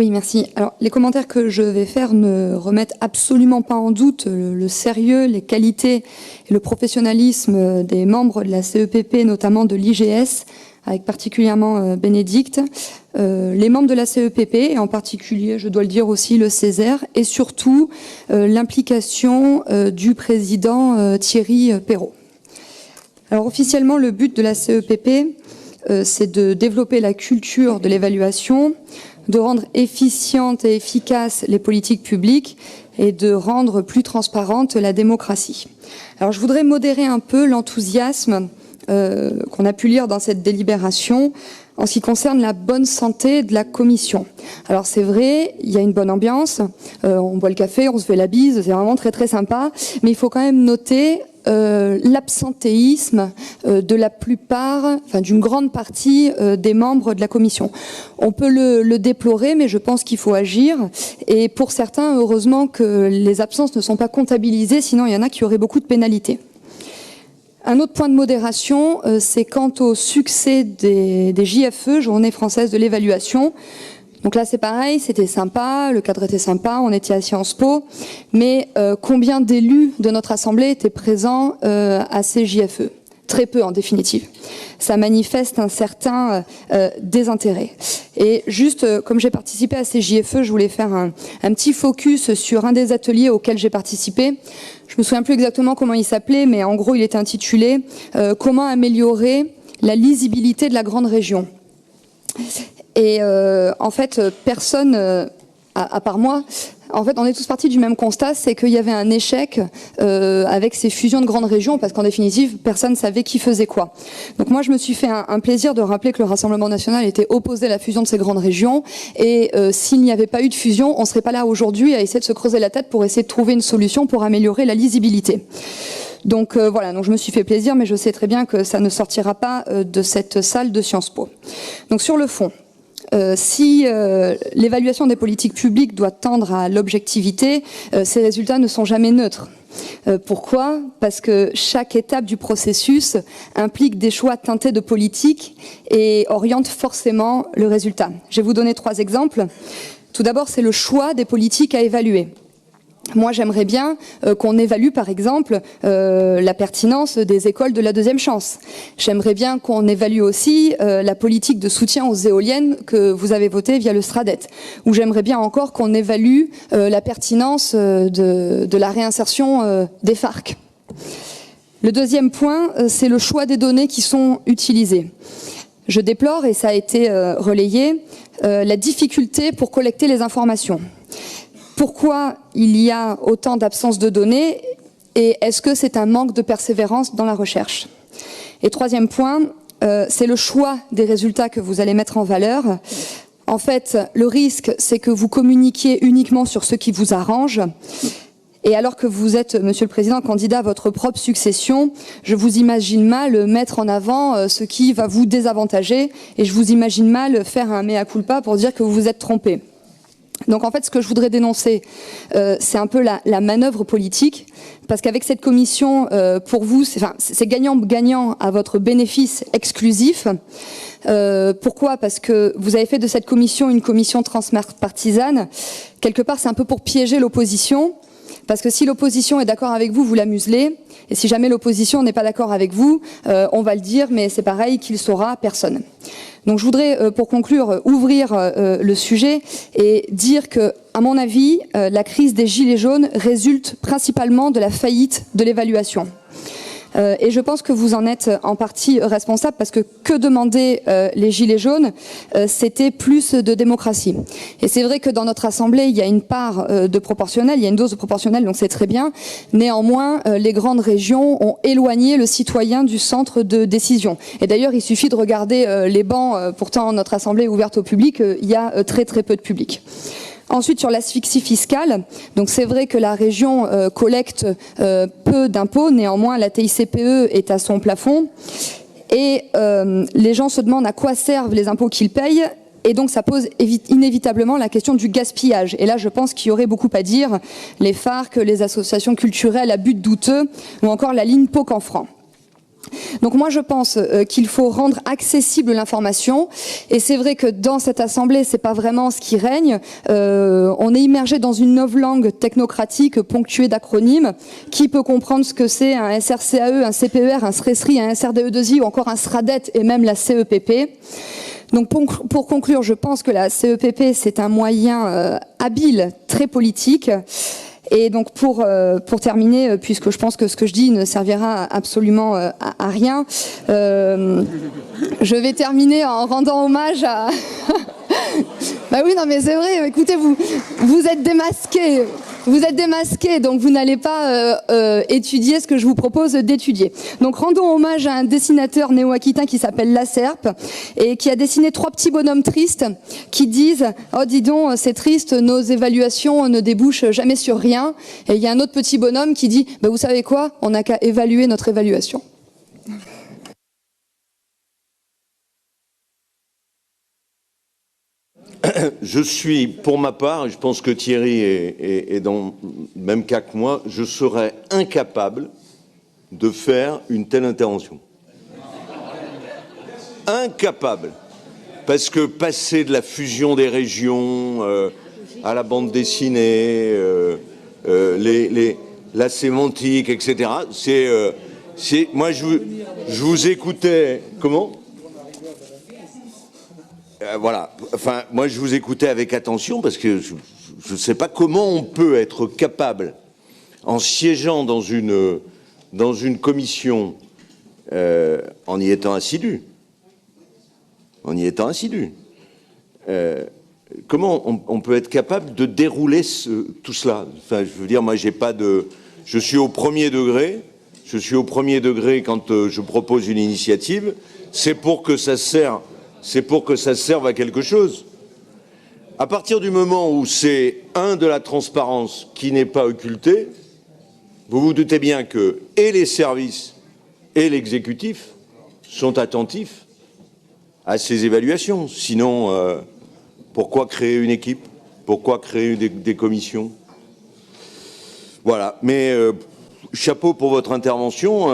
Oui, merci. Alors, les commentaires que je vais faire ne remettent absolument pas en doute le sérieux, les qualités et le professionnalisme des membres de la CEPP, notamment de l'IGS, avec particulièrement Bénédicte, les membres de la CEPP, et en particulier, je dois le dire aussi, le Césaire, et surtout l'implication du président Thierry Perrault. Alors, officiellement, le but de la CEPP, c'est de développer la culture de l'évaluation, de rendre efficientes et efficaces les politiques publiques et de rendre plus transparente la démocratie. Alors, je voudrais modérer un peu l'enthousiasme qu'on a pu lire dans cette délibération en ce qui concerne la bonne santé de la commission. Alors c'est vrai, il y a une bonne ambiance, on boit le café, on se fait la bise, c'est vraiment très très sympa, mais il faut quand même noter l'absentéisme de la plupart, enfin d'une grande partie des membres de la commission. On peut le déplorer, mais je pense qu'il faut agir. Et pour certains, heureusement que les absences ne sont pas comptabilisées, sinon il y en a qui auraient beaucoup de pénalités. Un autre point de modération, c'est quant au succès des JFE, Journée française de l'évaluation. Donc là, c'est pareil, c'était sympa, le cadre était sympa, on était à Sciences Po, mais combien d'élus de notre Assemblée étaient présents à ces JFE? Très peu, en définitive. Ça manifeste un certain désintérêt. Et juste, comme j'ai participé à ces JFE, je voulais faire un petit focus sur un des ateliers auxquels j'ai participé. Je me souviens plus exactement comment il s'appelait, mais en gros, il était intitulé « Comment améliorer la lisibilité de la grande région ». Et en fait, personne, à part moi, en fait, on est tous partis du même constat, c'est qu'il y avait un échec avec ces fusions de grandes régions, parce qu'en définitive, personne ne savait qui faisait quoi. Donc moi, je me suis fait un plaisir de rappeler que le Rassemblement national était opposé à la fusion de ces grandes régions, et s'il n'y avait pas eu de fusion, on ne serait pas là aujourd'hui à essayer de se creuser la tête pour essayer de trouver une solution pour améliorer la lisibilité. Donc voilà, donc je me suis fait plaisir, mais je sais très bien que ça ne sortira pas de cette salle de Sciences Po. Donc sur le fond, si l'évaluation des politiques publiques doit tendre à l'objectivité, ces résultats ne sont jamais neutres. Pourquoi? Parce que chaque étape du processus implique des choix teintés de politique et oriente forcément le résultat. Je vais vous donner 3 exemples. Tout d'abord, c'est le choix des politiques à évaluer. Moi, j'aimerais bien qu'on évalue, par exemple, la pertinence des écoles de la deuxième chance. J'aimerais bien qu'on évalue aussi la politique de soutien aux éoliennes que vous avez votée via le Sradet. Ou j'aimerais bien encore qu'on évalue la pertinence de la réinsertion des FARC. Le deuxième point, c'est le choix des données qui sont utilisées. Je déplore, et ça a été relayé, la difficulté pour collecter les informations. Pourquoi il y a autant d'absence de données et est-ce que c'est un manque de persévérance dans la recherche? Et troisième point, c'est le choix des résultats que vous allez mettre en valeur. En fait, le risque, c'est que vous communiquiez uniquement sur ce qui vous arrange. Et alors que vous êtes, Monsieur le Président, candidat à votre propre succession, je vous imagine mal mettre en avant ce qui va vous désavantager et je vous imagine mal faire un mea culpa pour dire que vous vous êtes trompé. Donc en fait, ce que je voudrais dénoncer, c'est un peu la manœuvre politique, parce qu'avec cette commission, pour vous, c'est gagnant-gagnant à votre bénéfice exclusif. Pourquoi? Parce que vous avez fait de cette commission une commission transpartisane. Quelque part, c'est un peu pour piéger l'opposition, parce que si l'opposition est d'accord avec vous, vous la muselez, et si jamais l'opposition n'est pas d'accord avec vous, on va le dire, mais c'est pareil, qu'il saura personne. Donc je voudrais, pour conclure, ouvrir le sujet et dire que, à mon avis, la crise des Gilets jaunes résulte principalement de la faillite de l'évaluation. Et je pense que vous en êtes en partie responsable parce que demandaient les Gilets jaunes, c'était plus de démocratie. Et c'est vrai que dans notre Assemblée, il y a une part de proportionnel, il y a une dose de proportionnel, donc c'est très bien. Néanmoins, les grandes régions ont éloigné le citoyen du centre de décision. Et d'ailleurs, il suffit de regarder les bancs, pourtant notre Assemblée est ouverte au public, il y a très très peu de public. Ensuite, sur l'asphyxie fiscale, donc c'est vrai que la région collecte peu d'impôts, néanmoins la TICPE est à son plafond et les gens se demandent à quoi servent les impôts qu'ils payent et donc ça pose inévitablement la question du gaspillage. Et là, je pense qu'il y aurait beaucoup à dire, les FARC, les associations culturelles à but douteux ou encore la ligne Pau-Canfranc. Donc moi je pense qu'il faut rendre accessible l'information, et c'est vrai que dans cette assemblée c'est pas vraiment ce qui règne. On est immergé dans une novlangue technocratique ponctuée d'acronymes. Qui peut comprendre ce que c'est un SRCAE, un CPER, un SRESRI, un SRDE2I ou encore un SRADET et même la CEPP? Donc pour conclure, je pense que la CEPP c'est un moyen habile, très politique. Et donc pour terminer, puisque je pense que ce que je dis ne servira absolument à rien, je vais terminer en rendant hommage à... Bah oui, non mais c'est vrai, écoutez, vous êtes démasqués. Vous êtes démasqués, donc vous n'allez pas étudier ce que je vous propose d'étudier. Donc rendons hommage à un dessinateur néo-aquitain qui s'appelle Lacerpe et qui a dessiné 3 petits bonhommes tristes qui disent « Oh dis donc, c'est triste, nos évaluations ne débouchent jamais sur rien ». Et il y a un autre petit bonhomme qui dit « Bah vous savez quoi, on n'a qu'à évaluer notre évaluation ». Je suis, pour ma part, et je pense que Thierry est dans le même cas que moi, je serais incapable de faire une telle intervention. Incapable. Parce que passer de la fusion des régions à la bande dessinée, la sémantique, etc., moi, je vous écoutais... Comment ? Voilà. Enfin, moi, je vous écoutais avec attention parce que je ne sais pas comment on peut être capable, en siégeant dans une commission, en y étant assidu, comment on peut être capable de dérouler tout cela. Enfin, je veux dire, moi, je suis au premier degré. Je suis au premier degré quand je propose une initiative. C'est pour que ça serve à quelque chose. À partir du moment où c'est de la transparence qui n'est pas occultée, vous vous doutez bien que et les services et l'exécutif sont attentifs à ces évaluations. Sinon, pourquoi créer une équipe? Pourquoi créer des commissions? Voilà. Mais chapeau pour votre intervention.